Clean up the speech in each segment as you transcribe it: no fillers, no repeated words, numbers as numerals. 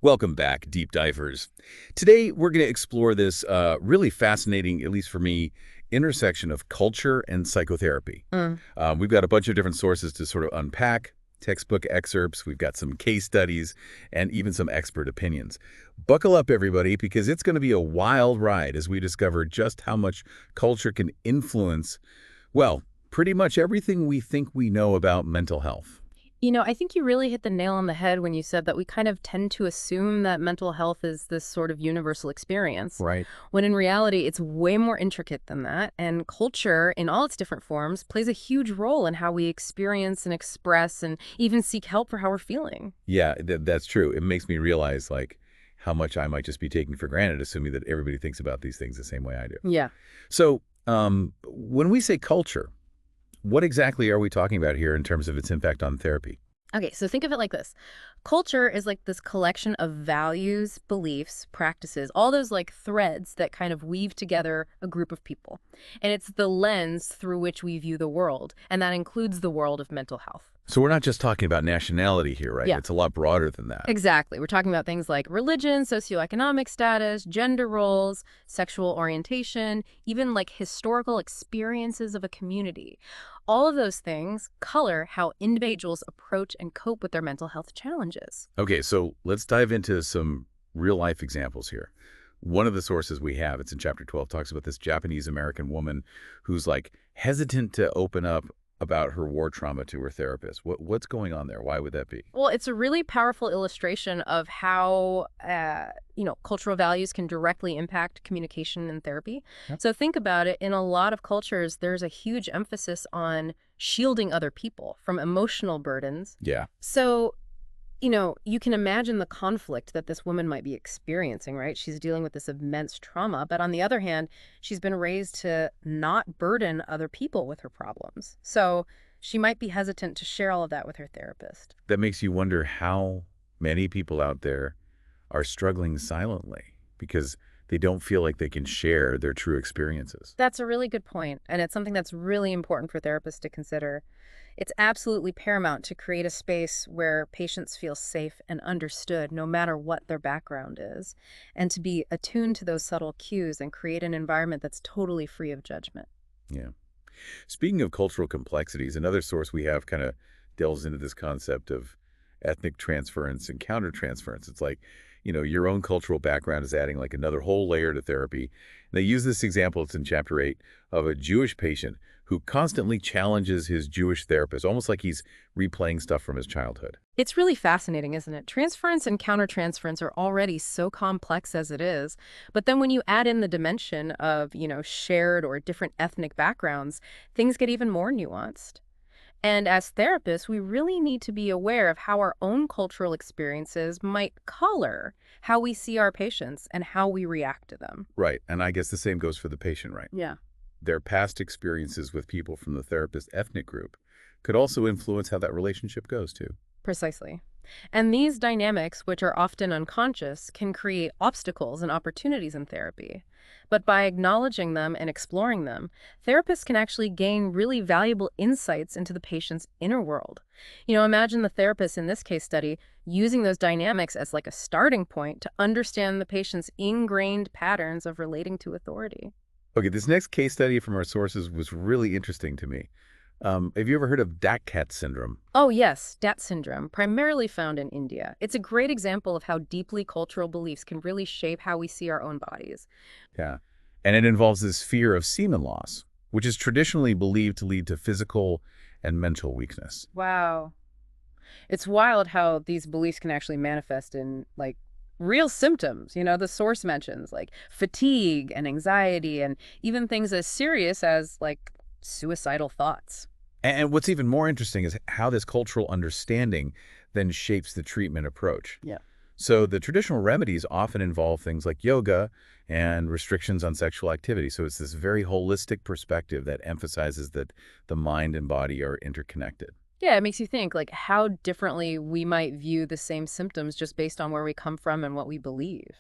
Welcome back, deep divers. Today, we're going to explore this really fascinating, at least for me, intersection of culture and psychotherapy. Mm. We've got a bunch of different sources to sort of unpack, textbook excerpts, we've got some case studies, and even some expert opinions. Buckle up, everybody, because it's going to be a wild ride as we discover just how much culture can influence, well, pretty much everything we think we know about mental health. I think you really hit the nail on the head when you said that we kind of tend to assume that mental health is this sort of universal experience, Right. when in reality, it's way more intricate than that. And culture, in all its different forms, plays a huge role in how we experience and express and even seek help for how we're feeling. Yeah, that's true. It makes me realize, like, how much I might just be taking for granted, assuming that everybody thinks about these things the same way I do. Yeah. So, when we say culture, what exactly are we talking about here in terms of its impact on therapy? Okay, so think of it like this. Culture is like this collection of values, beliefs, practices, all those like threads that kind of weave together a group of people. And it's the lens through which we view the world, and that includes the world of mental health. So we're not just talking about nationality here, right? Yeah. It's a lot broader than that. Exactly. We're talking about things like religion, socioeconomic status, gender roles, sexual orientation, even like historical experiences of a community. All of those things color how individuals approach and cope with their mental health challenges. Okay, so let's dive into some real-life examples here. One of the sources we have, it's in chapter 12, talks about this Japanese-American woman who's, like, hesitant to open up about her war trauma to her therapist. What's going on there? Why would that be? Well, it's a really powerful illustration of how, cultural values can directly impact communication and therapy. Yep. So think about it. In a lot of cultures, there's a huge emphasis on shielding other people from emotional burdens. Yeah. So, you can imagine the conflict that this woman might be experiencing, right? She's dealing with this immense trauma, but on the other hand, she's been raised to not burden other people with her problems. So she might be hesitant to share all of that with her therapist. That makes you wonder how many people out there are struggling silently because they don't feel like they can share their true experiences. That's a really good point, and it's something that's really important for therapists to consider. It's absolutely paramount to create a space where patients feel safe and understood no matter what their background is, and to be attuned to those subtle cues and create an environment that's totally free of judgment. Yeah. Speaking of cultural complexities, another source we have kind of delves into this concept of ethnic transference and countertransference. It's like, your own cultural background is adding like another whole layer to therapy. And they use this example, it's in chapter 8, of a Jewish patient who constantly challenges his Jewish therapist, almost like he's replaying stuff from his childhood. It's really fascinating, isn't it? Transference and countertransference are already so complex as it is. But then when you add in the dimension of, shared or different ethnic backgrounds, things get even more nuanced. And as therapists, we really need to be aware of how our own cultural experiences might color how we see our patients and how we react to them. Right. And I guess the same goes for the patient, right? Yeah. Their past experiences with people from the therapist ethnic group could also influence how that relationship goes, too. Precisely. And these dynamics, which are often unconscious, can create obstacles and opportunities in therapy. But by acknowledging them and exploring them, therapists can actually gain really valuable insights into the patient's inner world. Imagine the therapist in this case study using those dynamics as like a starting point to understand the patient's ingrained patterns of relating to authority. Okay, this next case study from our sources was really interesting to me. Have you ever heard of DACAT syndrome? Oh, yes, DAT syndrome, primarily found in India. It's a great example of how deeply cultural beliefs can really shape how we see our own bodies. Yeah. And it involves this fear of semen loss, which is traditionally believed to lead to physical and mental weakness. Wow. It's wild how these beliefs can actually manifest in, like, real symptoms. The source mentions, like, fatigue and anxiety, and even things as serious as, like, suicidal thoughts. And what's even more interesting is how this cultural understanding then shapes the treatment approach. Yeah. So the traditional remedies often involve things like yoga and restrictions on sexual activity. So it's this very holistic perspective that emphasizes that the mind and body are interconnected. Yeah, it makes you think, like, how differently we might view the same symptoms just based on where we come from and what we believe.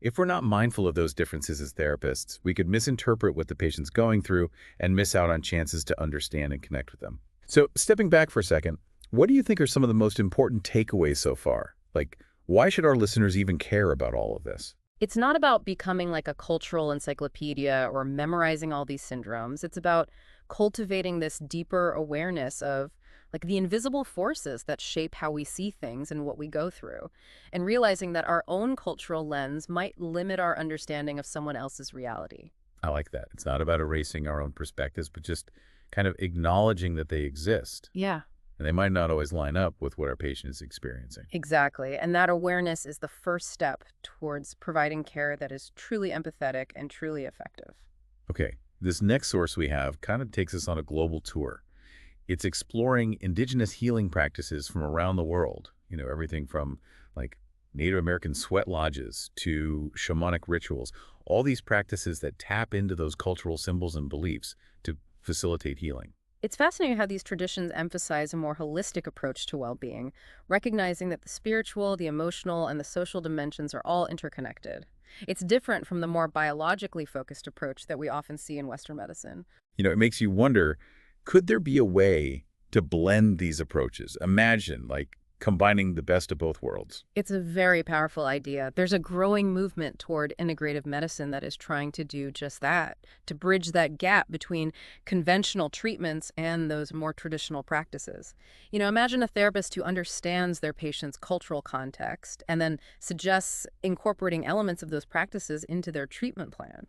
If we're not mindful of those differences as therapists, we could misinterpret what the patient's going through and miss out on chances to understand and connect with them. So stepping back for a second, what do you think are some of the most important takeaways so far? Like, Why should our listeners even care about all of this? It's not about becoming like a cultural encyclopedia or memorizing all these syndromes. It's about cultivating this deeper awareness of like the invisible forces that shape how we see things and what we go through, and realizing that our own cultural lens might limit our understanding of someone else's reality. I like that. It's not about erasing our own perspectives, but just kind of acknowledging that they exist. Yeah. And they might not always line up with what our patient is experiencing. Exactly. And that awareness is the first step towards providing care that is truly empathetic and truly effective. Okay, this next source we have kind of takes us on a global tour. It's exploring indigenous healing practices from around the world. Everything from like Native American sweat lodges to shamanic rituals, all these practices that tap into those cultural symbols and beliefs to facilitate healing. It's fascinating how these traditions emphasize a more holistic approach to well-being, recognizing that the spiritual, the emotional, and the social dimensions are all interconnected. It's different from the more biologically focused approach that we often see in Western medicine. It makes you wonder, could there be a way to blend these approaches? Imagine, like, combining the best of both worlds. It's a very powerful idea. There's a growing movement toward integrative medicine that is trying to do just that, to bridge that gap between conventional treatments and those more traditional practices. Imagine a therapist who understands their patient's cultural context and then suggests incorporating elements of those practices into their treatment plan.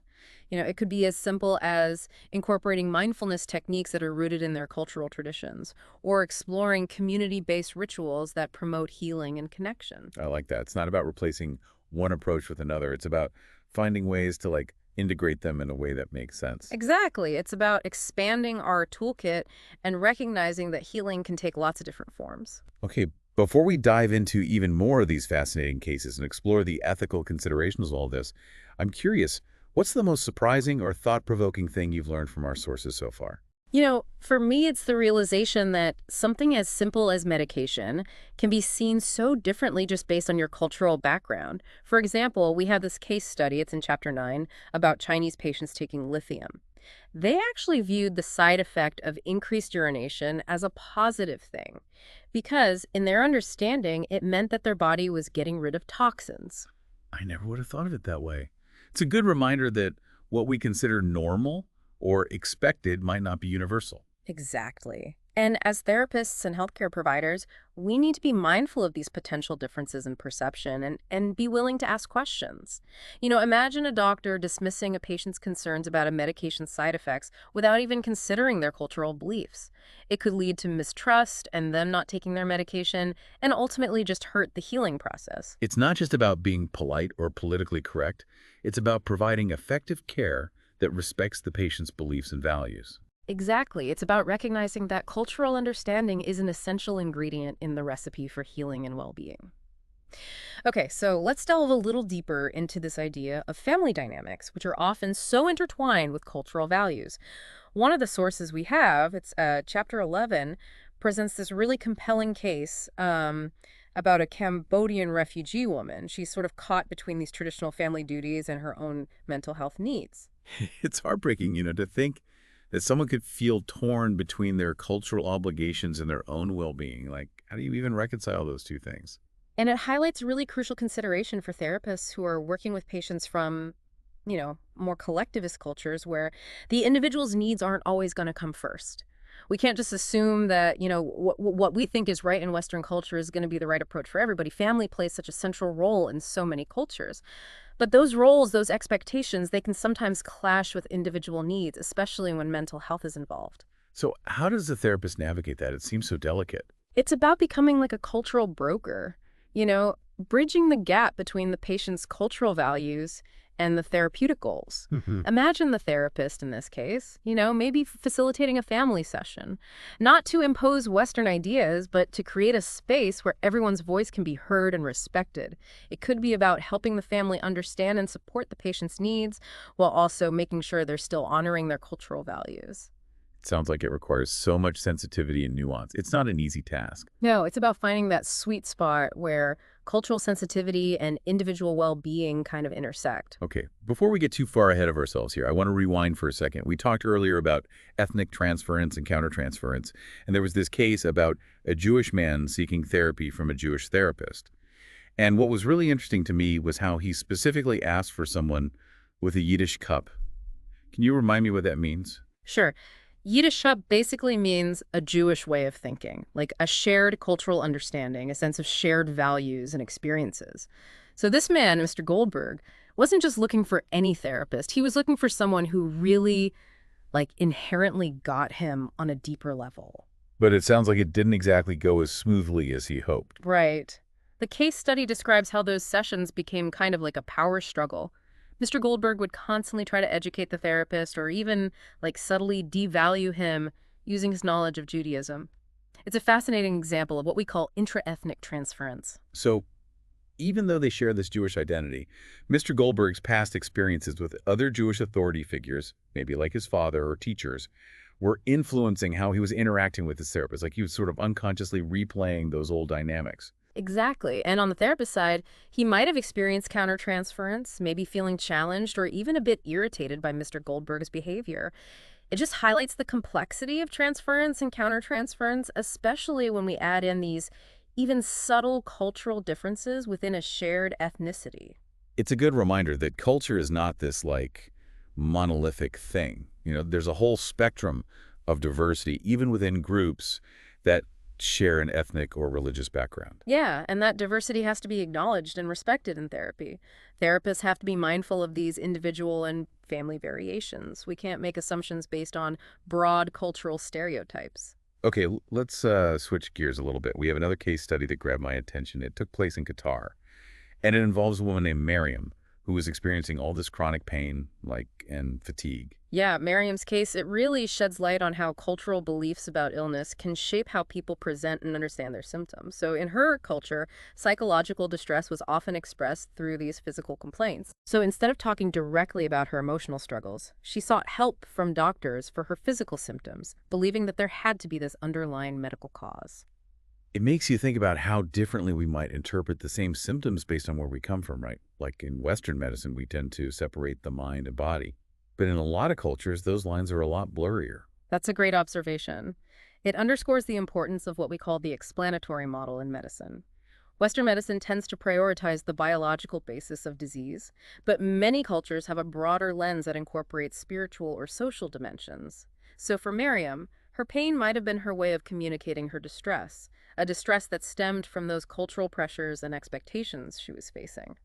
It could be as simple as incorporating mindfulness techniques that are rooted in their cultural traditions, or exploring community-based rituals that promote healing and connection. I like that. It's not about replacing one approach with another. It's about finding ways to, like, integrate them in a way that makes sense. Exactly. It's about expanding our toolkit and recognizing that healing can take lots of different forms. Okay, before we dive into even more of these fascinating cases and explore the ethical considerations of all this, I'm curious, what's the most surprising or thought-provoking thing you've learned from our sources so far? For me, it's the realization that something as simple as medication can be seen so differently just based on your cultural background. For example, we have this case study, it's in Chapter 9, about Chinese patients taking lithium. They actually viewed the side effect of increased urination as a positive thing because, in their understanding, it meant that their body was getting rid of toxins. I never would have thought of it that way. It's a good reminder that what we consider normal or expected might not be universal. Exactly. And as therapists and healthcare providers, we need to be mindful of these potential differences in perception and be willing to ask questions. Imagine a doctor dismissing a patient's concerns about a medication's side effects without even considering their cultural beliefs. It could lead to mistrust and them not taking their medication and ultimately just hurt the healing process. It's not just about being polite or politically correct. It's about providing effective care that respects the patient's beliefs and values. Exactly. It's about recognizing that cultural understanding is an essential ingredient in the recipe for healing and well-being. Okay, so let's delve a little deeper into this idea of family dynamics, which are often so intertwined with cultural values. One of the sources we have, it's Chapter 11, presents this really compelling case about a Cambodian refugee woman. She's sort of caught between these traditional family duties and her own mental health needs. It's heartbreaking, to think that someone could feel torn between their cultural obligations and their own well-being. Like, how do you even reconcile those two things? And it highlights really crucial consideration for therapists who are working with patients from, more collectivist cultures where the individual's needs aren't always going to come first. We can't just assume that, what we think is right in Western culture is going to be the right approach for everybody. Family plays such a central role in so many cultures. But those roles, those expectations, they can sometimes clash with individual needs, especially when mental health is involved. So how does the therapist navigate that? It seems so delicate. It's about becoming like a cultural broker, bridging the gap between the patient's cultural values and the therapeutic goals. Mhm. Imagine the therapist in this case, maybe facilitating a family session, not to impose Western ideas, but to create a space where everyone's voice can be heard and respected. It could be about helping the family understand and support the patient's needs while also making sure they're still honoring their cultural values. It sounds like it requires so much sensitivity and nuance. It's not an easy task. No, it's about finding that sweet spot where cultural sensitivity and individual well-being kind of intersect. Okay, before we get too far ahead of ourselves here, I want to rewind for a second. We talked earlier about ethnic transference and countertransference, and there was this case about a Jewish man seeking therapy from a Jewish therapist. And what was really interesting to me was how he specifically asked for someone with a Yiddish cup. Can you remind me what that means? Sure. Yiddishkeit basically means a Jewish way of thinking, like a shared cultural understanding, a sense of shared values and experiences. So this man, Mr. Goldberg, wasn't just looking for any therapist. He was looking for someone who really, inherently got him on a deeper level. But it sounds like it didn't exactly go as smoothly as he hoped. Right. The case study describes how those sessions became kind of like a power struggle. Mr. Goldberg would constantly try to educate the therapist or even subtly devalue him using his knowledge of Judaism. It's a fascinating example of what we call intra-ethnic transference. So even though they share this Jewish identity, Mr. Goldberg's past experiences with other Jewish authority figures, maybe like his father or teachers, were influencing how he was interacting with his therapist. Like he was sort of unconsciously replaying those old dynamics. Exactly. And on the therapist side, he might have experienced countertransference, maybe feeling challenged or even a bit irritated by Mr. Goldberg's behavior. It just highlights the complexity of transference and countertransference, especially when we add in these even subtle cultural differences within a shared ethnicity. It's a good reminder that culture is not this like monolithic thing. There's a whole spectrum of diversity, even within groups that share an ethnic or religious background. Yeah, and that diversity has to be acknowledged and respected in therapy. Therapists have to be mindful of these individual and family variations. We can't make assumptions based on broad cultural stereotypes. Okay, let's switch gears a little bit. We have another case study that grabbed my attention. It took place in Qatar, and it involves a woman named Miriam who was experiencing all this chronic pain, and fatigue. Yeah, Miriam's case, it really sheds light on how cultural beliefs about illness can shape how people present and understand their symptoms. So in her culture, psychological distress was often expressed through these physical complaints. So instead of talking directly about her emotional struggles, she sought help from doctors for her physical symptoms, believing that there had to be this underlying medical cause. It makes you think about how differently we might interpret the same symptoms based on where we come from, right? Like in Western medicine, we tend to separate the mind and body. But in a lot of cultures, those lines are a lot blurrier. That's a great observation. It underscores the importance of what we call the explanatory model in medicine. Western medicine tends to prioritize the biological basis of disease, but many cultures have a broader lens that incorporates spiritual or social dimensions. So for Miriam, her pain might have been her way of communicating her distress, a distress that stemmed from those cultural pressures and expectations she was facing.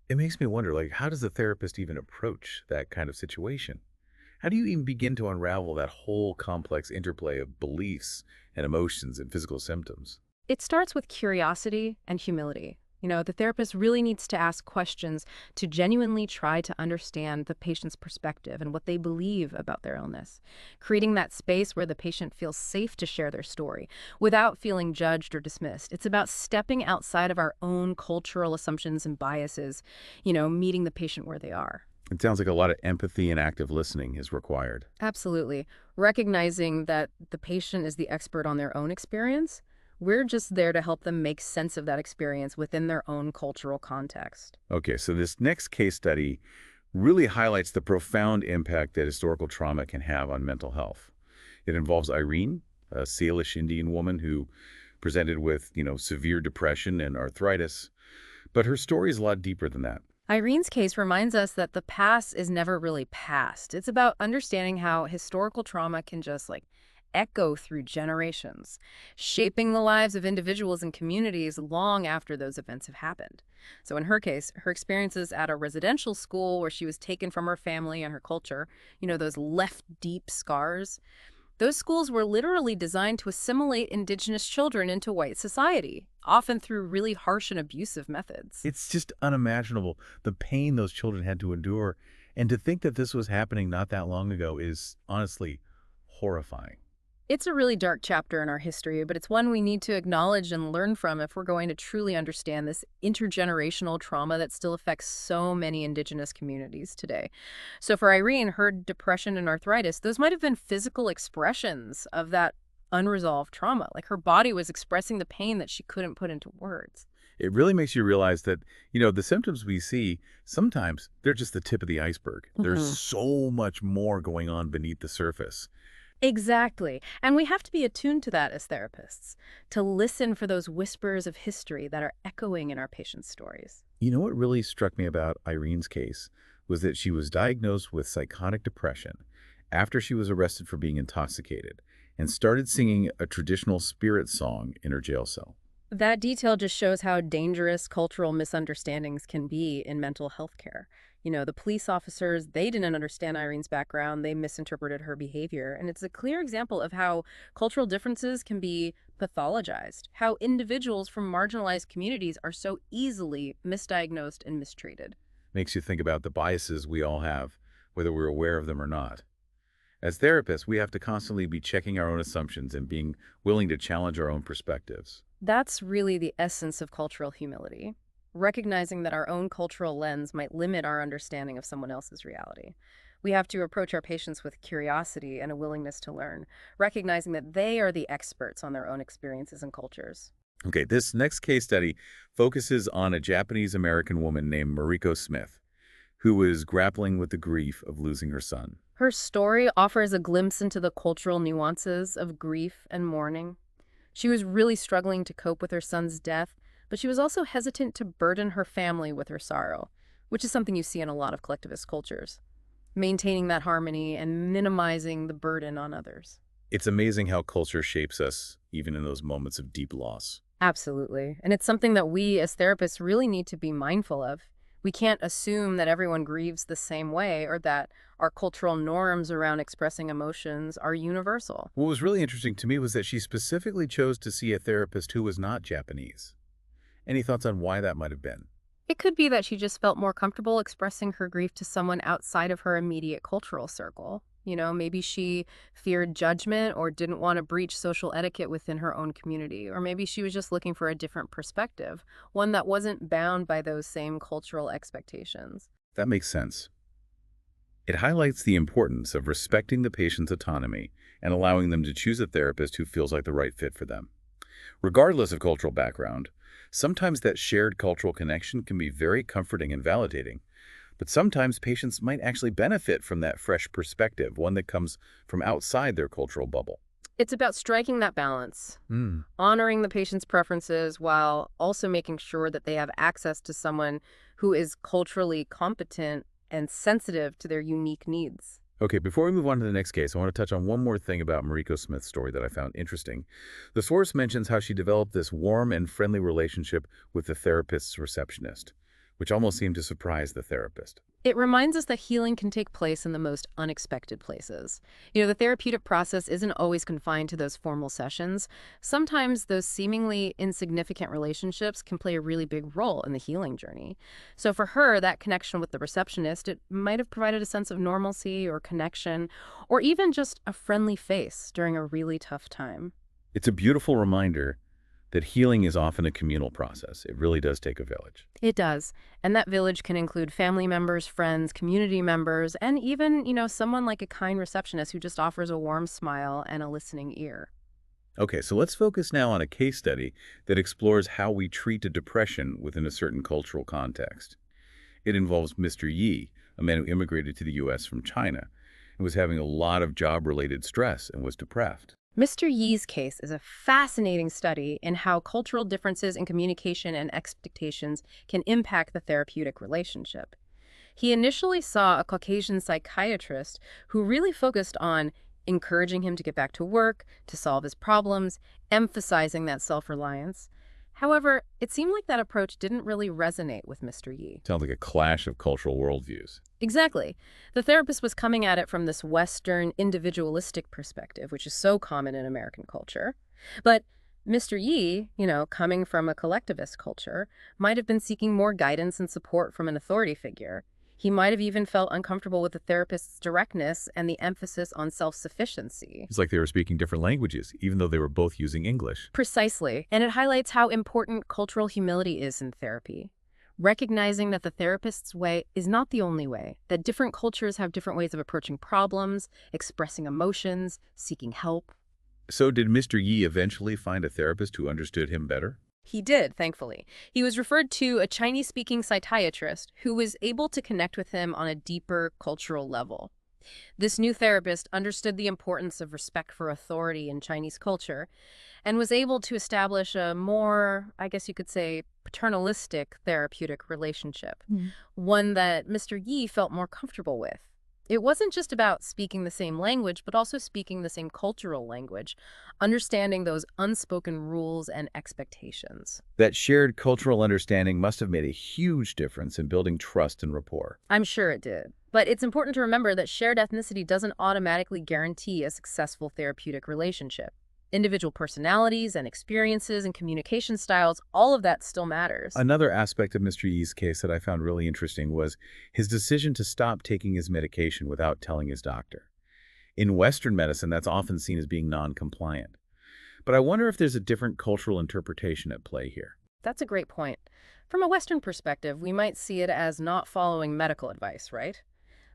It makes me wonder, how does a therapist even approach that kind of situation? How do you even begin to unravel that whole complex interplay of beliefs and emotions and physical symptoms? It starts with curiosity and humility. The therapist really needs to ask questions to genuinely try to understand the patient's perspective and what they believe about their illness, creating that space where the patient feels safe to share their story without feeling judged or dismissed. It's about stepping outside of our own cultural assumptions and biases, meeting the patient where they are. It sounds like a lot of empathy and active listening is required. Absolutely. Recognizing that the patient is the expert on their own experience, we're just there to help them make sense of that experience within their own cultural context. Okay, so this next case study really highlights the profound impact that historical trauma can have on mental health. It involves Irene, a Salish Indian woman who presented with, severe depression and arthritis, but her story is a lot deeper than that. Irene's case reminds us that the past is never really past. It's about understanding how historical trauma can just echo through generations, shaping the lives of individuals and communities long after those events have happened. So in her case, her experiences at a residential school where she was taken from her family and her culture, those left deep scars, those schools were literally designed to assimilate indigenous children into white society, often through really harsh and abusive methods. It's just unimaginable, the pain those children had to endure. And to think that this was happening not that long ago is honestly horrifying. It's a really dark chapter in our history, but it's one we need to acknowledge and learn from if we're going to truly understand this intergenerational trauma that still affects so many indigenous communities today. So for Irene, her depression and arthritis, those might have been physical expressions of that unresolved trauma. Like her body was expressing the pain that she couldn't put into words. It really makes you realize that, the symptoms we see, sometimes they're just the tip of the iceberg. Hmm. There's so much more going on beneath the surface. Exactly. And we have to be attuned to that as therapists, to listen for those whispers of history that are echoing in our patients' stories. You know what really struck me about Irene's case was that she was diagnosed with psychotic depression after she was arrested for being intoxicated and started singing a traditional spirit song in her jail cell. That detail just shows how dangerous cultural misunderstandings can be in mental health care. The police officers, they didn't understand Irene's background, they misinterpreted her behavior. And it's a clear example of how cultural differences can be pathologized, how individuals from marginalized communities are so easily misdiagnosed and mistreated. Makes you think about the biases we all have, whether we're aware of them or not. As therapists, we have to constantly be checking our own assumptions and being willing to challenge our own perspectives. That's really the essence of cultural humility, recognizing that our own cultural lens might limit our understanding of someone else's reality. We have to approach our patients with curiosity and a willingness to learn, recognizing that they are the experts on their own experiences and cultures. Okay, this next case study focuses on a Japanese-American woman named Mariko Smith, who was grappling with the grief of losing her son. Her story offers a glimpse into the cultural nuances of grief and mourning. She was really struggling to cope with her son's death, but she was also hesitant to burden her family with her sorrow, which is something you see in a lot of collectivist cultures. Maintaining that harmony and minimizing the burden on others. It's amazing how culture shapes us, even in those moments of deep loss. Absolutely. And it's something that we as therapists really need to be mindful of. We can't assume that everyone grieves the same way or that our cultural norms around expressing emotions are universal. What was really interesting to me was that she specifically chose to see a therapist who was not Japanese. Any thoughts on why that might have been? It could be that she just felt more comfortable expressing her grief to someone outside of her immediate cultural circle. Maybe she feared judgment or didn't want to breach social etiquette within her own community. Or maybe she was just looking for a different perspective, one that wasn't bound by those same cultural expectations. That makes sense. It highlights the importance of respecting the patient's autonomy and allowing them to choose a therapist who feels like the right fit for them. Regardless of cultural background, sometimes that shared cultural connection can be very comforting and validating. But sometimes patients might actually benefit from that fresh perspective, one that comes from outside their cultural bubble. It's about striking that balance, Hmm. honoring the patient's preferences while also making sure that they have access to someone who is culturally competent and sensitive to their unique needs. Okay, before we move on to the next case, I want to touch on one more thing about Mariko Smith's story that I found interesting. The source mentions how she developed this warm and friendly relationship with the therapist's receptionist, which almost seemed to surprise the therapist. It reminds us that healing can take place in the most unexpected places. The therapeutic process isn't always confined to those formal sessions. Sometimes those seemingly insignificant relationships can play a really big role in the healing journey. So for her, that connection with the receptionist, it might have provided a sense of normalcy or connection, or even just a friendly face during a really tough time. It's a beautiful reminder that healing is often a communal process. It really does take a village. It does. And that village can include family members, friends, community members, and even, someone like a kind receptionist who just offers a warm smile and a listening ear. Okay, so let's focus now on a case study that explores how we treat a depression within a certain cultural context. It involves Mr. Yi, a man who immigrated to the U.S. from China and was having a lot of job-related stress and was depressed. Mr. Yi's case is a fascinating study in how cultural differences in communication and expectations can impact the therapeutic relationship. He initially saw a Caucasian psychiatrist who really focused on encouraging him to get back to work, to solve his problems, emphasizing that self-reliance. However, it seemed like that approach didn't really resonate with Mr. Yi. Sounds like a clash of cultural worldviews. Exactly. The therapist was coming at it from this Western individualistic perspective, which is so common in American culture. But Mr. Yi, coming from a collectivist culture, might have been seeking more guidance and support from an authority figure. He might have even felt uncomfortable with the therapist's directness and the emphasis on self-sufficiency. It's like they were speaking different languages, even though they were both using English. Precisely. And it highlights how important cultural humility is in therapy. Recognizing that the therapist's way is not the only way, that different cultures have different ways of approaching problems, expressing emotions, seeking help. So did Mr. Yi eventually find a therapist who understood him better? He did, thankfully. He was referred to a Chinese-speaking psychiatrist who was able to connect with him on a deeper cultural level. This new therapist understood the importance of respect for authority in Chinese culture and was able to establish a more, I guess you could say, paternalistic therapeutic relationship, Hmm. one that Mr. Yi felt more comfortable with. It wasn't just about speaking the same language, but also speaking the same cultural language, understanding those unspoken rules and expectations. That shared cultural understanding must have made a huge difference in building trust and rapport. I'm sure it did. But it's important to remember that shared ethnicity doesn't automatically guarantee a successful therapeutic relationship. Individual personalities and experiences and communication styles, all of that still matters. Another aspect of Mr. Yi's case that I found really interesting was his decision to stop taking his medication without telling his doctor. In Western medicine, that's often seen as being non-compliant. But I wonder if there's a different cultural interpretation at play here. That's a great point. From a Western perspective, we might see it as not following medical advice, right?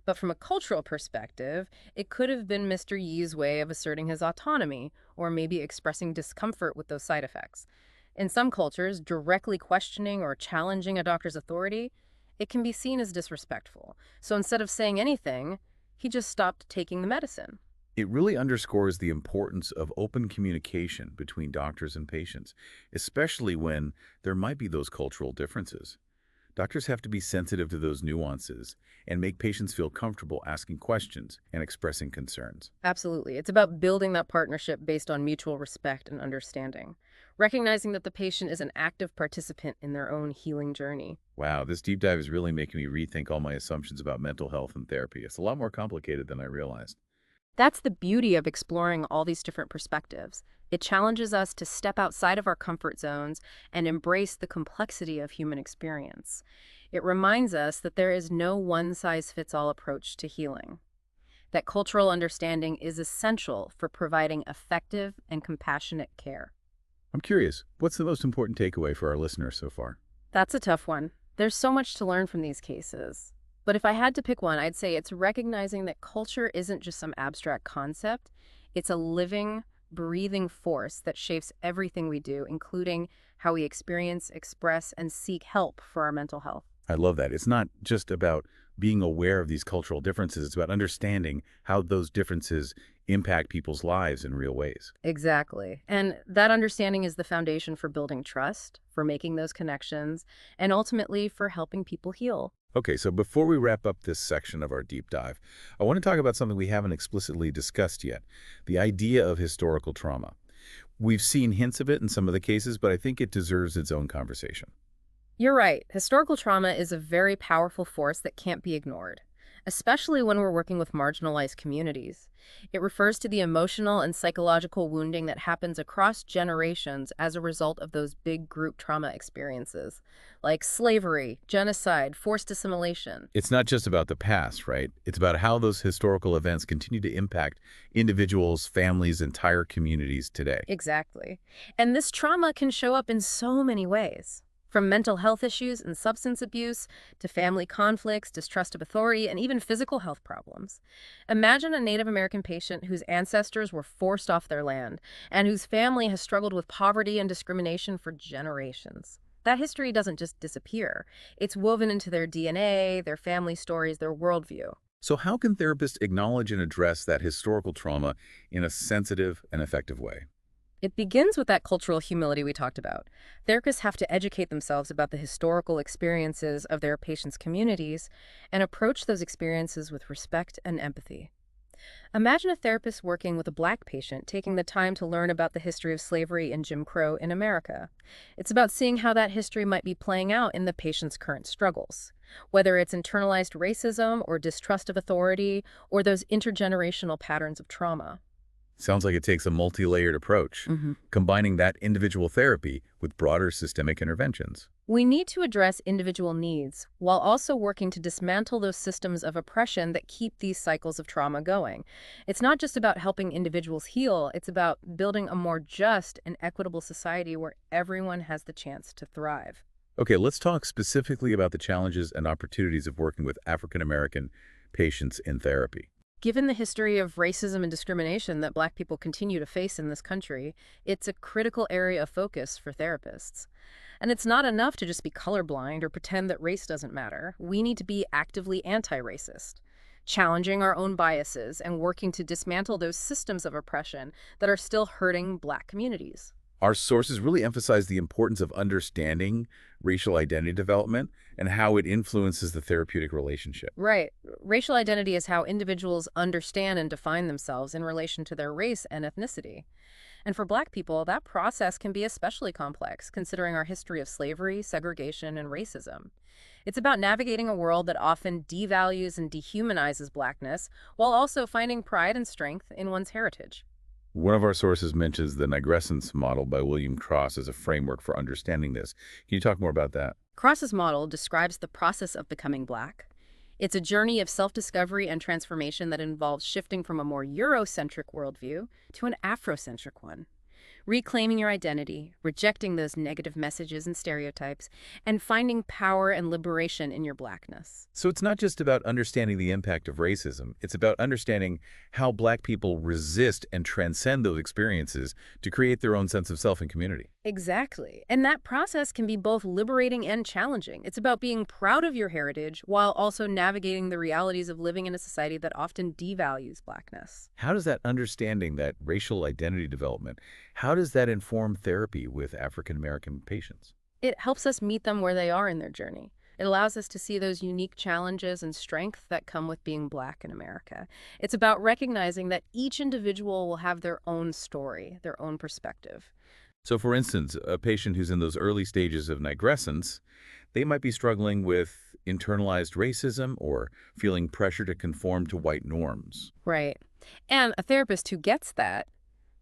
But from a cultural perspective, it could have been Mr. Yi's way of asserting his autonomy, or maybe expressing discomfort with those side effects. In some cultures, directly questioning or challenging a doctor's authority, it can be seen as disrespectful. So instead of saying anything, he just stopped taking the medicine. It really underscores the importance of open communication between doctors and patients, especially when there might be those cultural differences. Doctors have to be sensitive to those nuances and make patients feel comfortable asking questions and expressing concerns. Absolutely. It's about building that partnership based on mutual respect and understanding, recognizing that the patient is an active participant in their own healing journey. Wow, this deep dive is really making me rethink all my assumptions about mental health and therapy. It's a lot more complicated than I realized. That's the beauty of exploring all these different perspectives. It challenges us to step outside of our comfort zones and embrace the complexity of human experience. It reminds us that there is no one-size-fits-all approach to healing, that cultural understanding is essential for providing effective and compassionate care. I'm curious, what's the most important takeaway for our listeners so far? That's a tough one. There's so much to learn from these cases. But if I had to pick one, I'd say it's recognizing that culture isn't just some abstract concept. It's a living, breathing force that shapes everything we do, including how we experience, express, and seek help for our mental health. I love that. It's not just about being aware of these cultural differences. It's about understanding how those differences impact people's lives in real ways. Exactly. And that understanding is the foundation for building trust, for making those connections, and ultimately for helping people heal. Okay, so before we wrap up this section of our deep dive, I want to talk about something we haven't explicitly discussed yet, the idea of historical trauma. We've seen hints of it in some of the cases, but I think it deserves its own conversation. You're right. Historical trauma is a very powerful force that can't be ignored, especially when we're working with marginalized communities. It refers to the emotional and psychological wounding that happens across generations as a result of those big group trauma experiences, like slavery, genocide, forced assimilation. It's not just about the past, right? It's about how those historical events continue to impact individuals, families, entire communities today. Exactly. And this trauma can show up in so many ways. From mental health issues and substance abuse to family conflicts, distrust of authority, and even physical health problems. Imagine a Native American patient whose ancestors were forced off their land and whose family has struggled with poverty and discrimination for generations. That history doesn't just disappear. It's woven into their DNA, their family stories, their worldview. So how can therapists acknowledge and address that historical trauma in a sensitive and effective way? It begins with that cultural humility we talked about. Therapists have to educate themselves about the historical experiences of their patients' communities and approach those experiences with respect and empathy. Imagine a therapist working with a Black patient taking the time to learn about the history of slavery and Jim Crow in America. It's about seeing how that history might be playing out in the patient's current struggles, whether it's internalized racism or distrust of authority or those intergenerational patterns of trauma. Sounds like it takes a multi-layered approach, combining that individual therapy with broader systemic interventions. We need to address individual needs while also working to dismantle those systems of oppression that keep these cycles of trauma going. It's not just about helping individuals heal, it's about building a more just and equitable society where everyone has the chance to thrive. Okay, let's talk specifically about the challenges and opportunities of working with African American patients in therapy. Given the history of racism and discrimination that Black people continue to face in this country, it's a critical area of focus for therapists. And it's not enough to just be colorblind or pretend that race doesn't matter. We need to be actively anti-racist. challenging our own biases and working to dismantle those systems of oppression that are still hurting Black communities. Our sources really emphasize the importance of understanding racial identity development and how it influences the therapeutic relationship. Right. Racial identity is how individuals understand and define themselves in relation to their race and ethnicity. And for Black people, that process can be especially complex, considering our history of slavery, segregation, and racism. It's about navigating a world that often devalues and dehumanizes Blackness, while also finding pride and strength in one's heritage. One of our sources mentions the nigrescence model by William Cross as a framework for understanding this. Can you talk more about that? Cross's model describes the process of becoming Black. It's a journey of self-discovery and transformation that involves shifting from a more Eurocentric worldview to an Afrocentric one. Reclaiming your identity, rejecting those negative messages and stereotypes, and finding power and liberation in your Blackness. So it's not just about understanding the impact of racism. It's about understanding how Black people resist and transcend those experiences to create their own sense of self and community. Exactly. And that process can be both liberating and challenging. It's about being proud of your heritage while also navigating the realities of living in a society that often devalues Blackness. How does that understanding that racial identity development, how does that inform therapy with African American patients? It helps us meet them where they are in their journey. It allows us to see those unique challenges and strengths that come with being Black in America. It's about recognizing that each individual will have their own story, their own perspective. So for instance, a patient who's in those early stages of nigrescence, they might be struggling with internalized racism or feeling pressure to conform to white norms. Right. And a therapist who gets that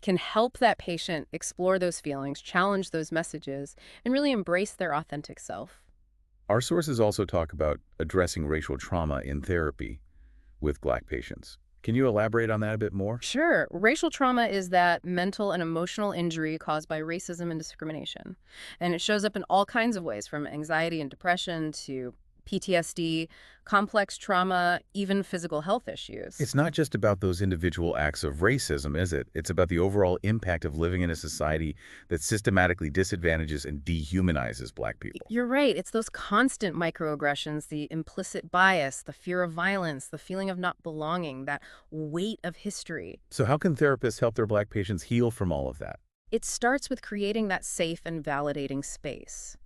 can help that patient explore those feelings, challenge those messages, and really embrace their authentic self. Our sources also talk about addressing racial trauma in therapy with Black patients. Can you elaborate on that a bit more? Sure, racial trauma is that mental and emotional injury caused by racism and discrimination. And it shows up in all kinds of ways, from anxiety and depression to PTSD, complex trauma, even physical health issues. It's not just about those individual acts of racism, is it? It's about the overall impact of living in a society that systematically disadvantages and dehumanizes Black people. You're right. It's those constant microaggressions, the implicit bias, the fear of violence, the feeling of not belonging, that weight of history. So how can therapists help their Black patients heal from all of that? It starts with creating that safe and validating space.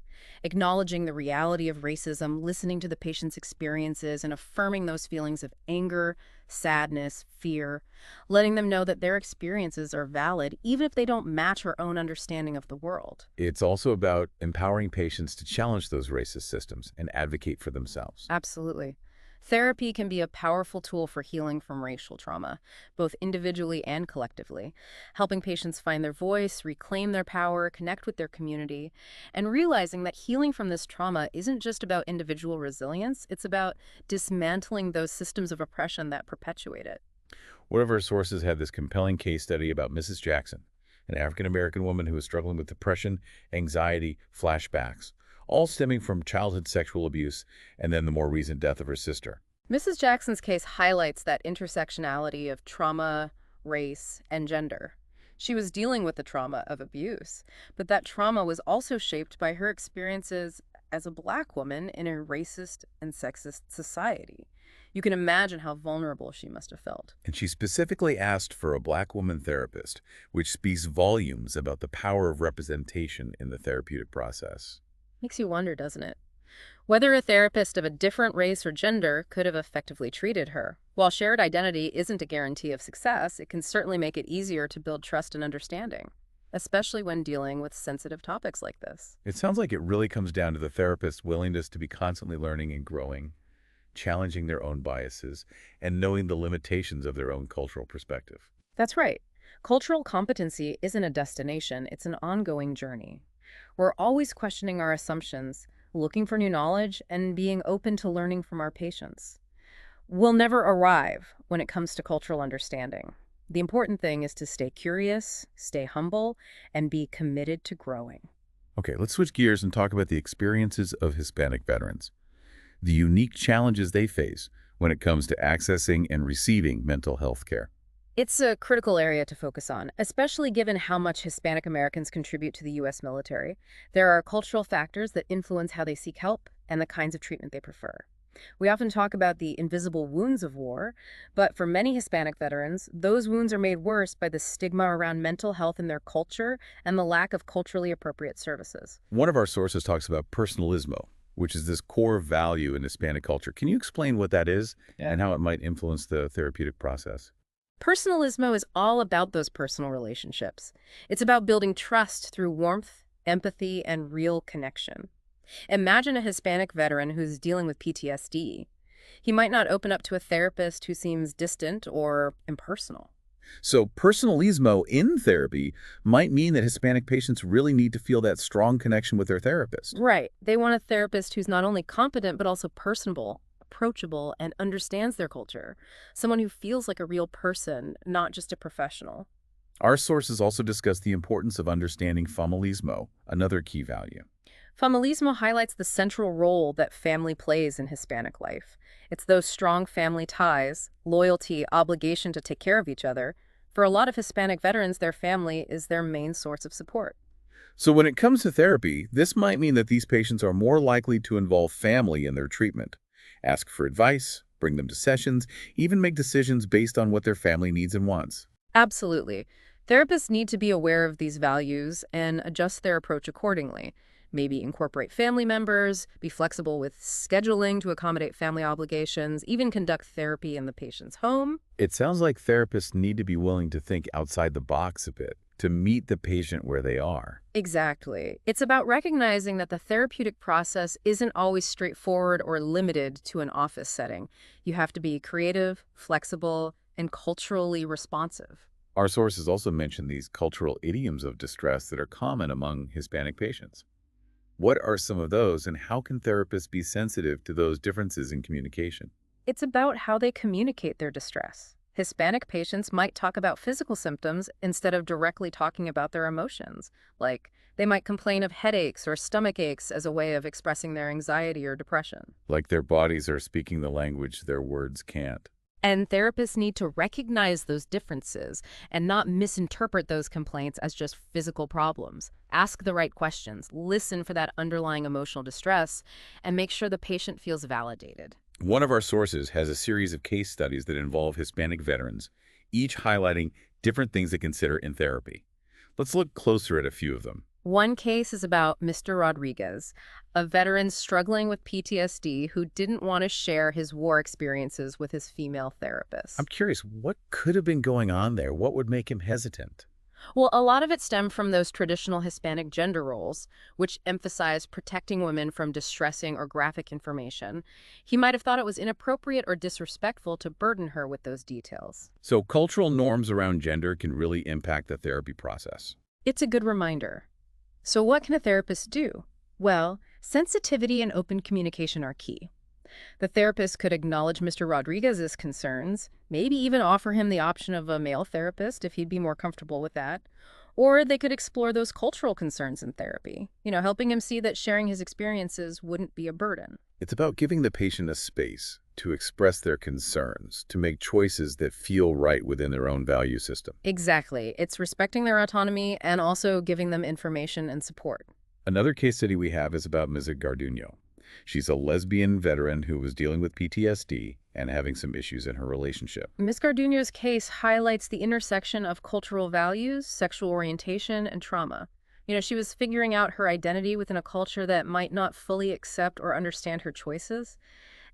Acknowledging the reality of racism, listening to the patient's experiences, and affirming those feelings of anger, sadness, fear, letting them know that their experiences are valid, even if they don't match our own understanding of the world. It's also about empowering patients to challenge those racist systems and advocate for themselves. Absolutely. Therapy can be a powerful tool for healing from racial trauma, both individually and collectively, helping patients find their voice, reclaim their power, connect with their community, and realizing that healing from this trauma isn't just about individual resilience, it's about dismantling those systems of oppression that perpetuate it. One of our sources had this compelling case study about Mrs. Jackson, an African-American woman who was struggling with depression, anxiety, flashbacks, all stemming from childhood sexual abuse and then the more recent death of her sister. Mrs. Jackson's case highlights that intersectionality of trauma, race, and gender. She was dealing with the trauma of abuse, but that trauma was also shaped by her experiences as a Black woman in a racist and sexist society. You can imagine how vulnerable she must have felt. And she specifically asked for a Black woman therapist, which speaks volumes about the power of representation in the therapeutic process. Makes you wonder, doesn't it? Whether a therapist of a different race or gender could have effectively treated her. While shared identity isn't a guarantee of success, it can certainly make it easier to build trust and understanding, especially when dealing with sensitive topics like this. It sounds like it really comes down to the therapist's willingness to be constantly learning and growing, challenging their own biases, and knowing the limitations of their own cultural perspective. That's right. Cultural competency isn't a destination, it's an ongoing journey. We're always questioning our assumptions, looking for new knowledge, and being open to learning from our patients. We'll never arrive when it comes to cultural understanding. The important thing is to stay curious, stay humble, and be committed to growing. Okay, let's switch gears and talk about the experiences of Hispanic veterans, the unique challenges they face when it comes to accessing and receiving mental health care. It's a critical area to focus on, especially given how much Hispanic Americans contribute to the U.S. military. There are cultural factors that influence how they seek help and the kinds of treatment they prefer. We often talk about the invisible wounds of war, but for many Hispanic veterans, those wounds are made worse by the stigma around mental health in their culture and the lack of culturally appropriate services. One of our sources talks about personalismo, which is this core value in Hispanic culture. Can you explain what that is and how it might influence the therapeutic process? Personalismo is all about those personal relationships. It's about building trust through warmth, empathy, and real connection. Imagine a Hispanic veteran who's dealing with PTSD. He might not open up to a therapist who seems distant or impersonal. So personalismo in therapy might mean that Hispanic patients really need to feel that strong connection with their therapist. Right. They want a therapist who's not only competent, but also personable, approachable, and understands their culture. Someone who feels like a real person, not just a professional. Our sources also discuss the importance of understanding familismo, another key value. Familismo highlights the central role that family plays in Hispanic life. It's those strong family ties, loyalty, obligation to take care of each other. For a lot of Hispanic veterans, their family is their main source of support. So when it comes to therapy, this might mean that these patients are more likely to involve family in their treatment, ask for advice, bring them to sessions, even make decisions based on what their family needs and wants. Absolutely. Therapists need to be aware of these values and adjust their approach accordingly. Maybe incorporate family members, be flexible with scheduling to accommodate family obligations, even conduct therapy in the patient's home. It sounds like therapists need to be willing to think outside the box a bit, to meet the patient where they are. Exactly. It's about recognizing that the therapeutic process isn't always straightforward or limited to an office setting. You have to be creative, flexible, and culturally responsive. Our sources also mention these cultural idioms of distress that are common among Hispanic patients. What are some of those, and how can therapists be sensitive to those differences in communication? It's about how they communicate their distress. Hispanic patients might talk about physical symptoms instead of directly talking about their emotions. Like, they might complain of headaches or stomach aches as a way of expressing their anxiety or depression. Like their bodies are speaking the language their words can't. And therapists need to recognize those differences and not misinterpret those complaints as just physical problems. Ask the right questions, listen for that underlying emotional distress, and make sure the patient feels validated. One of our sources has a series of case studies that involve Hispanic veterans, each highlighting different things to consider in therapy. Let's look closer at a few of them. One case is about Mr. Rodriguez, a veteran struggling with PTSD who didn't want to share his war experiences with his female I'm therapist. curious, what could have been going on there? What would make him hesitant? Well, a lot of it stemmed from those traditional Hispanic gender roles, which emphasize protecting women from distressing or graphic information. He might have thought it was inappropriate or disrespectful to burden her with those details. So cultural norms around gender can really impact the therapy process. It's a good reminder. So what can a therapist do? Well, sensitivity and open communication are key. The therapist could acknowledge Mr. Rodriguez's concerns, maybe even offer him the option of a male therapist if he'd be more comfortable with that. Or they could explore those cultural concerns in therapy, helping him see that sharing his experiences wouldn't be a burden. It's about giving the patient a space to express their concerns, to make choices that feel right within their own value system. Exactly. It's respecting their autonomy and also giving them information and support. Another case study we have is about Ms. Garduno. She's a lesbian veteran who was dealing with PTSD and having some issues in her relationship. Ms. Garduno's case highlights the intersection of cultural values, sexual orientation, and trauma. She was figuring out her identity within a culture that might not fully accept or understand her choices.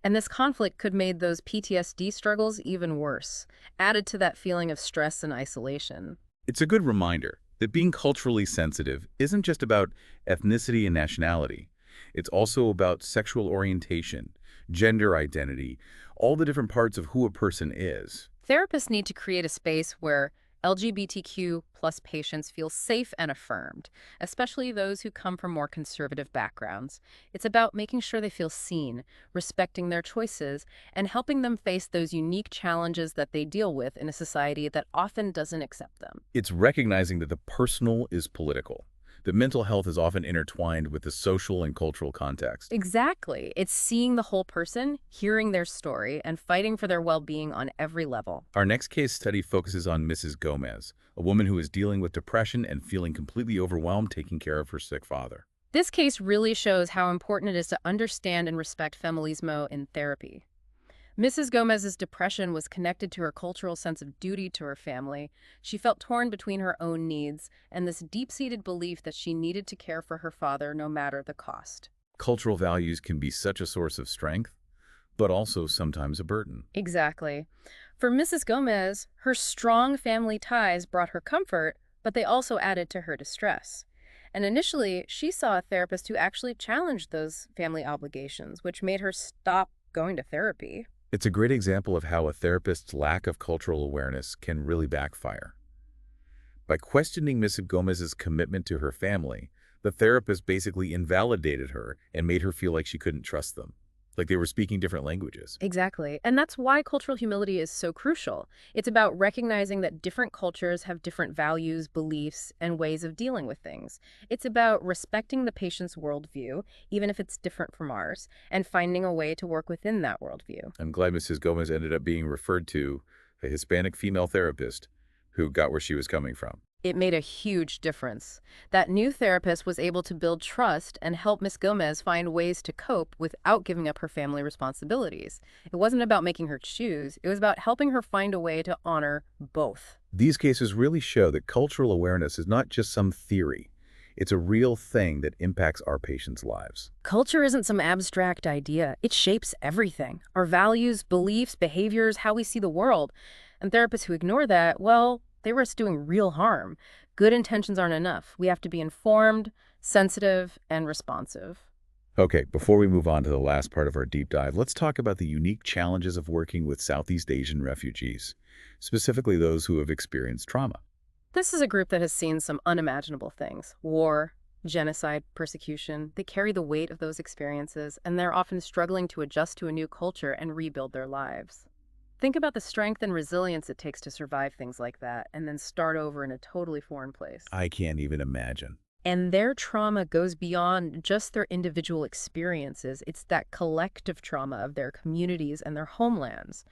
And this conflict could make those PTSD struggles even worse, added to that feeling of stress and isolation. It's a good reminder that being culturally sensitive isn't just about ethnicity and nationality. It's also about sexual orientation, gender identity, all the different parts of who a person is. Therapists need to create a space where LGBTQ plus patients feel safe and affirmed, especially those who come from more conservative backgrounds. It's about making sure they feel seen, respecting their choices, and helping them face those unique challenges that they deal with in a society that often doesn't accept them. It's recognizing that the personal is political, that mental health is often intertwined with the social and cultural context. Exactly. It's seeing the whole person, hearing their story, and fighting for their well-being on every level. Our next case study focuses on Mrs. Gomez, a woman who is dealing with depression and feeling completely overwhelmed taking care of her sick father. This case really shows how important it is to understand and respect feminismo in therapy. Mrs. Gomez's depression was connected to her cultural sense of duty to her family. She felt torn between her own needs and this deep-seated belief that she needed to care for her father no matter the cost. Cultural values can be such a source of strength, but also sometimes a burden. Exactly. For Mrs. Gomez, her strong family ties brought her comfort, but they also added to her distress. And initially, she saw a therapist who actually challenged those family obligations, which made her stop going to therapy. It's a great example of how a therapist's lack of cultural awareness can really backfire. By questioning Mrs. Gomez's commitment to her family, the therapist basically invalidated her and made her feel like she couldn't trust them, like they were speaking different languages. Exactly. And that's why cultural humility is so crucial. It's about recognizing that different cultures have different values, beliefs, and ways of dealing with things. It's about respecting the patient's worldview, even if it's different from ours, and finding a way to work within that worldview. I'm glad Mrs. Gomez ended up being referred to a Hispanic female therapist who got where she was coming from. It made a huge difference. That new therapist was able to build trust and help Miss Gomez find ways to cope without giving up her family responsibilities. It wasn't about making her choose, it was about helping her find a way to honor both. These cases really show that cultural awareness is not just some theory. It's a real thing that impacts our patients' lives. Culture isn't some abstract idea. It shapes everything. Our values, beliefs, behaviors, how we see the world. And therapists who ignore that, well, they risk doing real harm. Good intentions aren't enough. We have to be informed, sensitive, and responsive. Okay, before we move on to the last part of our deep dive, let's talk about the unique challenges of working with Southeast Asian refugees, specifically those who have experienced trauma. This is a group that has seen some unimaginable things. War, genocide, persecution. They carry the weight of those experiences, and they're often struggling to adjust to a new culture and rebuild their lives. Think about the strength and resilience it takes to survive things like that and then start over in a totally foreign place. I can't even imagine. And their trauma goes beyond just their individual experiences. It's that collective trauma of their communities and their homelands.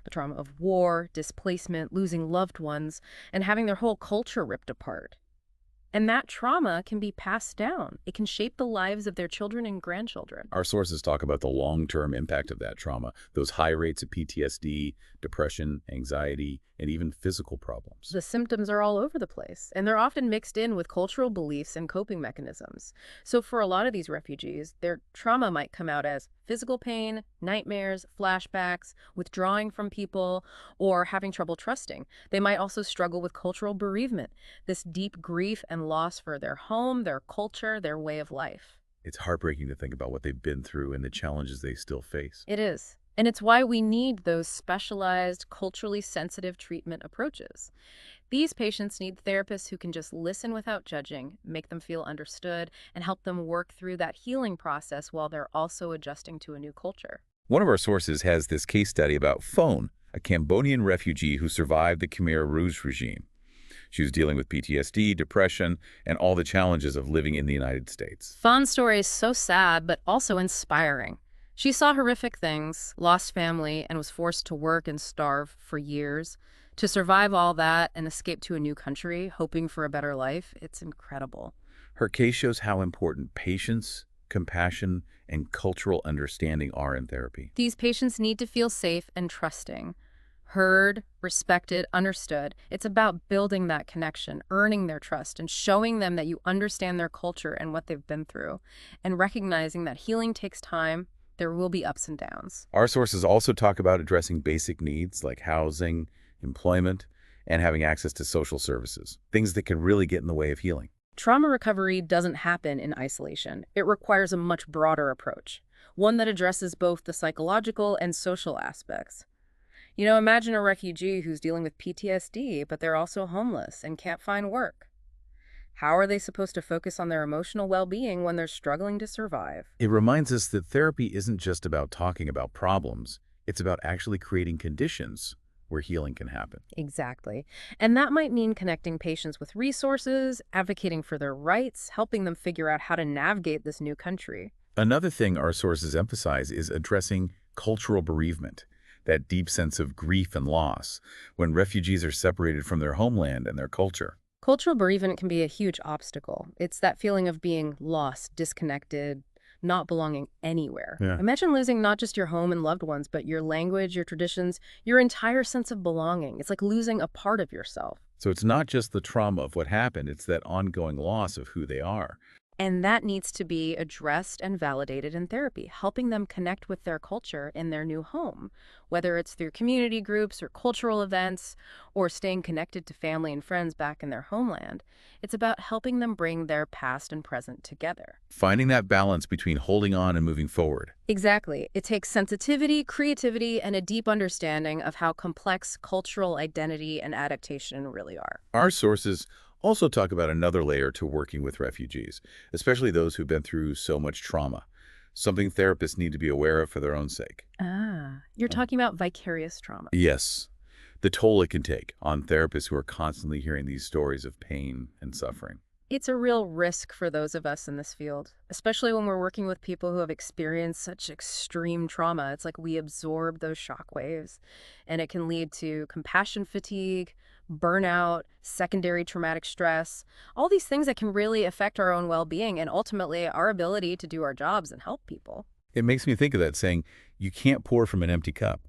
The trauma of war, displacement, losing loved ones, and having their whole culture ripped apart. And that trauma can be passed down. It can shape the lives of their children and grandchildren. Our sources talk about the long-term impact of that trauma, those high rates of PTSD, depression, anxiety, and even physical problems. The symptoms are all over the place, and they're often mixed in with cultural beliefs and coping mechanisms. So for a lot of these refugees, their trauma might come out as physical pain, nightmares, flashbacks, withdrawing from people, or having trouble trusting. They might also struggle with cultural bereavement, this deep grief and loss for their home, their culture, their way of life. It's heartbreaking to think about what they've been through and the challenges they still face. It is. And it's why we need those specialized, culturally sensitive treatment approaches. These patients need therapists who can just listen without judging, make them feel understood, and help them work through that healing process while they're also adjusting to a new culture. One of our sources has this case study about Phone, a Cambodian refugee who survived the Khmer Rouge regime. She was dealing with PTSD, depression, and all the challenges of living in the United States. Fawn's story is so sad, but also inspiring. She saw horrific things, lost family, and was forced to work and starve for years. To survive all that and escape to a new country, hoping for a better life, it's incredible. Her case shows how important patience, compassion, and cultural understanding are in therapy. These patients need to feel safe and trusting. Heard, respected, understood. It's about building that connection, earning their trust, and showing them that you understand their culture and what they've been through, and recognizing that healing takes time. There will be ups and downs. Our sources also talk about addressing basic needs like housing, employment, and having access to social services, things that can really get in the way of healing. Trauma recovery doesn't happen in isolation. It requires a much broader approach, one that addresses both the psychological and social aspects. Imagine a refugee who's dealing with PTSD, but they're also homeless and can't find work. How are they supposed to focus on their emotional well-being when they're struggling to survive? It reminds us that therapy isn't just about talking about problems, it's about actually creating conditions where healing can happen. Exactly. And that might mean connecting patients with resources, advocating for their rights, helping them figure out how to navigate this new country. Another thing our sources emphasize is addressing cultural bereavement, that deep sense of grief and loss when refugees are separated from their homeland and their culture. Cultural bereavement can be a huge obstacle. It's that feeling of being lost, disconnected, not belonging anywhere. Yeah. Imagine losing not just your home and loved ones, but your language, your traditions, your entire sense of belonging. It's like losing a part of yourself. So it's not just the trauma of what happened, it's that ongoing loss of who they are. And that needs to be addressed and validated in therapy, helping them connect with their culture in their new home, whether it's through community groups or cultural events or staying connected to family and friends back in their homeland. It's about helping them bring their past and present together. Finding that balance between holding on and moving forward. Exactly. It takes sensitivity, creativity, and a deep understanding of how complex cultural identity and adaptation really are. Our sources also talk about another layer to working with refugees, especially those who've been through so much trauma, something therapists need to be aware of for their own sake. You're talking about vicarious trauma. Yes, the toll it can take on therapists who are constantly hearing these stories of pain and suffering. It's a real risk for those of us in this field, especially when we're working with people who have experienced such extreme trauma. It's like we absorb those shock waves, and it can lead to compassion fatigue, burnout, secondary traumatic stress, all these things that can really affect our own well-being and ultimately our ability to do our jobs and help people. It makes me think of that saying, you can't pour from an empty cup.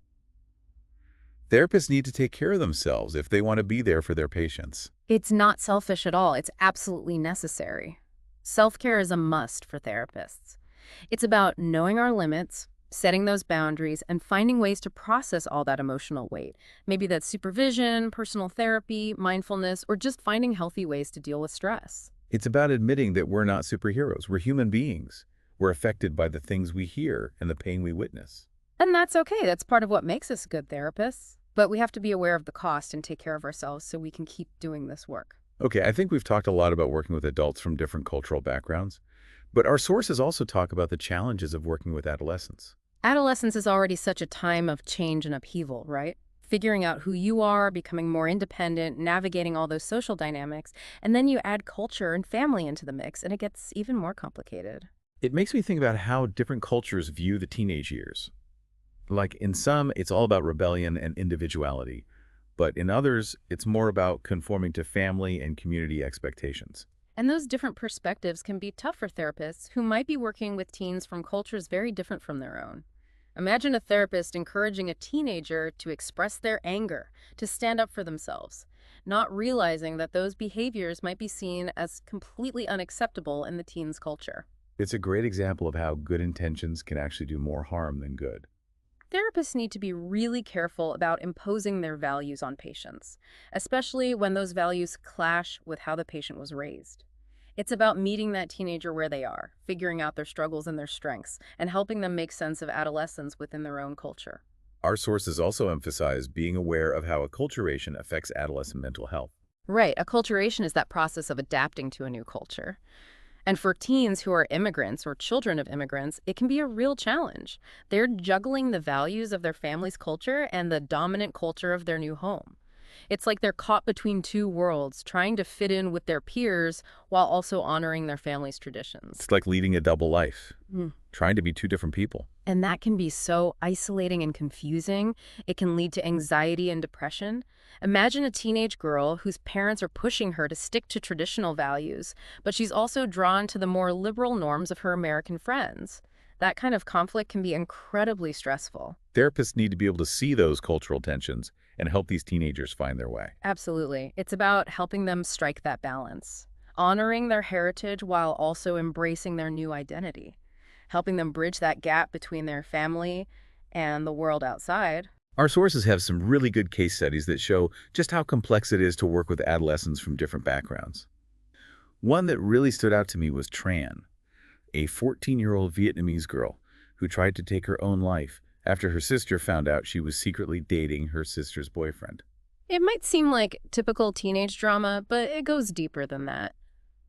Therapists need to take care of themselves if they want to be there for their patients. It's not selfish at all. It's absolutely necessary. Self-care is a must for therapists. It's about knowing our limits, setting those boundaries, and finding ways to process all that emotional weight. Maybe that's supervision, personal therapy, mindfulness, or just finding healthy ways to deal with stress. It's about admitting that we're not superheroes. We're human beings. We're affected by the things we hear and the pain we witness. And that's okay. That's part of what makes us good therapists. But we have to be aware of the cost and take care of ourselves so we can keep doing this work. Okay, I think we've talked a lot about working with adults from different cultural backgrounds, but our sources also talk about the challenges of working with adolescents. Adolescence is already such a time of change and upheaval, right? Figuring out who you are, becoming more independent, navigating all those social dynamics, and then you add culture and family into the mix, and it gets even more complicated. It makes me think about how different cultures view the teenage years. Like in some, it's all about rebellion and individuality, but in others, it's more about conforming to family and community expectations. And those different perspectives can be tough for therapists who might be working with teens from cultures very different from their own. Imagine a therapist encouraging a teenager to express their anger, to stand up for themselves, not realizing that those behaviors might be seen as completely unacceptable in the teen's culture. It's a great example of how good intentions can actually do more harm than good. Therapists need to be really careful about imposing their values on patients, especially when those values clash with how the patient was raised. It's about meeting that teenager where they are, figuring out their struggles and their strengths, and helping them make sense of adolescence within their own culture. Our sources also emphasize being aware of how acculturation affects adolescent mental health. Right, acculturation is that process of adapting to a new culture. And for teens who are immigrants or children of immigrants, it can be a real challenge. They're juggling the values of their family's culture and the dominant culture of their new home. It's like they're caught between two worlds, trying to fit in with their peers while also honoring their family's traditions. It's like leading a double life, Mm. trying to be two different people. And that can be so isolating and confusing. It can lead to anxiety and depression. Imagine a teenage girl whose parents are pushing her to stick to traditional values, but she's also drawn to the more liberal norms of her American friends. That kind of conflict can be incredibly stressful. Therapists need to be able to see those cultural tensions and help these teenagers find their way. Absolutely. It's about helping them strike that balance, honoring their heritage while also embracing their new identity, helping them bridge that gap between their family and the world outside. Our sources have some really good case studies that show just how complex it is to work with adolescents from different backgrounds. One that really stood out to me was Tran, a 14-year-old Vietnamese girl who tried to take her own life after her sister found out she was secretly dating her sister's boyfriend. It might seem like typical teenage drama, but it goes deeper than that.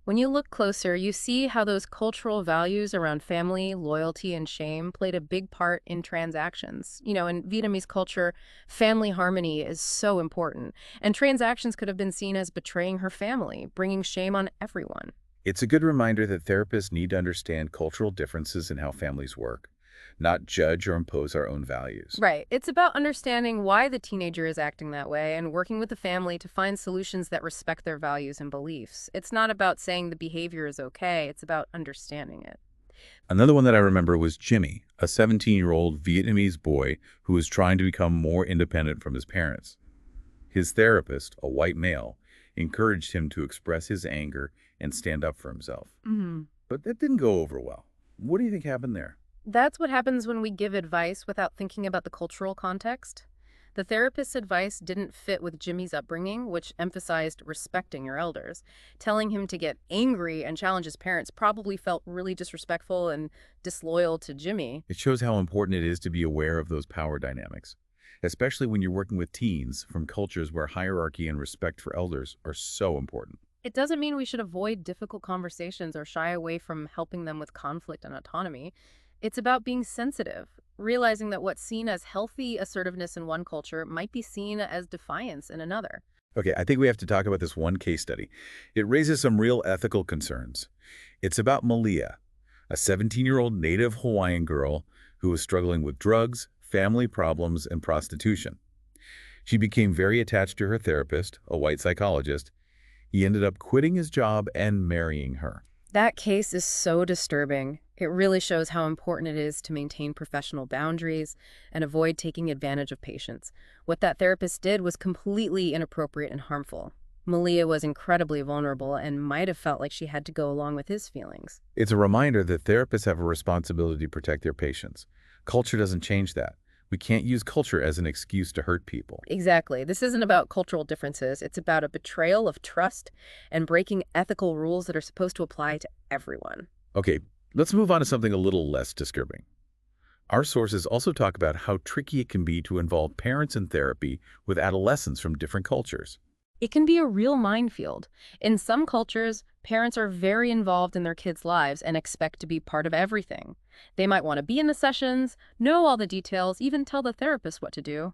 When you look closer, you see how those cultural values around family, loyalty, and shame played a big part in transactions. In Vietnamese culture, family harmony is so important, and transactions could have been seen as betraying her family, bringing shame on everyone. It's a good reminder that therapists need to understand cultural differences in how families work, not judge or impose our own values. Right. It's about understanding why the teenager is acting that way and working with the family to find solutions that respect their values and beliefs. It's not about saying the behavior is okay, it's about understanding it. Another one that I remember was Jimmy, a 17-year-old Vietnamese boy who was trying to become more independent from his parents. His therapist, a white male, encouraged him to express his anger and stand up for himself. Mhm. But that didn't go over well. What do you think happened there? That's what happens when we give advice without thinking about the cultural context. The therapist's advice didn't fit with Jimmy's upbringing, which emphasized respecting your elders. Telling him to get angry and challenge his parents probably felt really disrespectful and disloyal to Jimmy. It shows how important it is to be aware of those power dynamics, especially when you're working with teens from cultures where hierarchy and respect for elders are so important. It doesn't mean we should avoid difficult conversations or shy away from helping them with conflict and autonomy. It's about being sensitive, realizing that what's seen as healthy assertiveness in one culture might be seen as defiance in another. Okay, I think we have to talk about this one case study. It raises some real ethical concerns. It's about Malia, a 17-year-old native Hawaiian girl who was struggling with drugs, family problems, and prostitution. She became very attached to her therapist, a white psychologist. He ended up quitting his job and marrying her. That case is so disturbing. It really shows how important it is to maintain professional boundaries and avoid taking advantage of patients. What that therapist did was completely inappropriate and harmful. Malia was incredibly vulnerable and might have felt like she had to go along with his feelings. It's a reminder that therapists have a responsibility to protect their patients. Culture doesn't change that. We can't use culture as an excuse to hurt people. Exactly. This isn't about cultural differences. It's about a betrayal of trust and breaking ethical rules that are supposed to apply to everyone. Okay, let's move on to something a little less disturbing. Our sources also talk about how tricky it can be to involve parents in therapy with adolescents from different cultures. It can be a real minefield. In some cultures, parents are very involved in their kids' lives and expect to be part of everything. They might want to be in the sessions, know all the details, even tell the therapist what to do.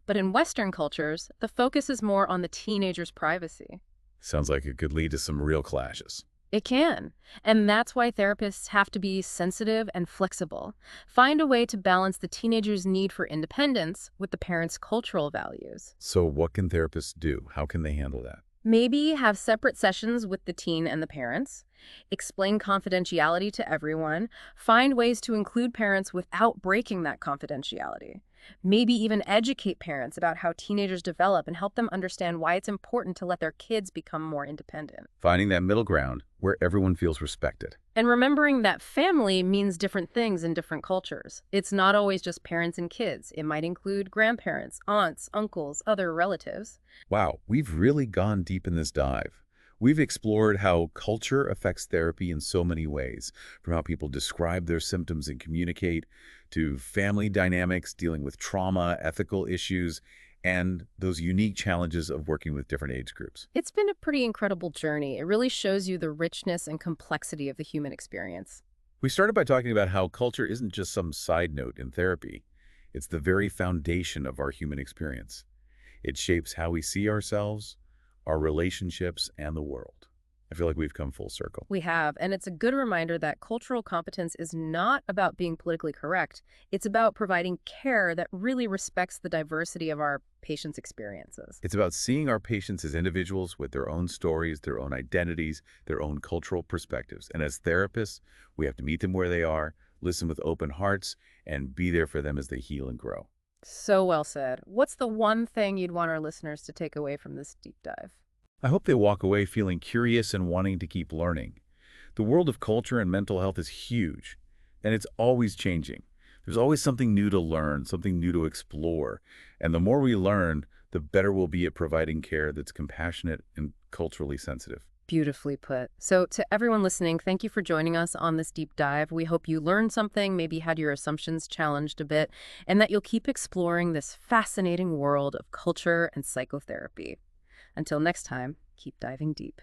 But in Western cultures, the focus is more on the teenager's privacy. Sounds like it could lead to some real clashes. It can. And that's why therapists have to be sensitive and flexible. Find a way to balance the teenager's need for independence with the parent's cultural values. So what can therapists do? How can they handle that? Maybe have separate sessions with the teen and the parents. Explain confidentiality to everyone. Find ways to include parents without breaking that confidentiality. Maybe even educate parents about how teenagers develop and help them understand why it's important to let their kids become more independent. Finding that middle ground where everyone feels respected. And remembering that family means different things in different cultures. It's not always just parents and kids. It might include grandparents, aunts, uncles, other relatives. Wow, we've really gone deep in this dive. We've explored how culture affects therapy in so many ways, from how people describe their symptoms and communicate, to family dynamics, dealing with trauma, ethical issues, and those unique challenges of working with different age groups. It's been a pretty incredible journey. It really shows you the richness and complexity of the human experience. We started by talking about how culture isn't just some side note in therapy. It's the very foundation of our human experience. It shapes how we see ourselves, our relationships, and the world. I feel like we've come full circle. We have, and it's a good reminder that cultural competence is not about being politically correct. It's about providing care that really respects the diversity of our patients' experiences. It's about seeing our patients as individuals with their own stories, their own identities, their own cultural perspectives. And as therapists, we have to meet them where they are, listen with open hearts, and be there for them as they heal and grow. So well said. What's the one thing you'd want our listeners to take away from this deep dive? I hope they walk away feeling curious and wanting to keep learning. The world of culture and mental health is huge, and it's always changing. There's always something new to learn, something new to explore. And the more we learn, the better we'll be at providing care that's compassionate and culturally sensitive. Beautifully put. So to everyone listening, thank you for joining us on this deep dive. We hope you learned something, maybe had your assumptions challenged a bit, and that you'll keep exploring this fascinating world of culture and psychotherapy. Until next time, keep diving deep.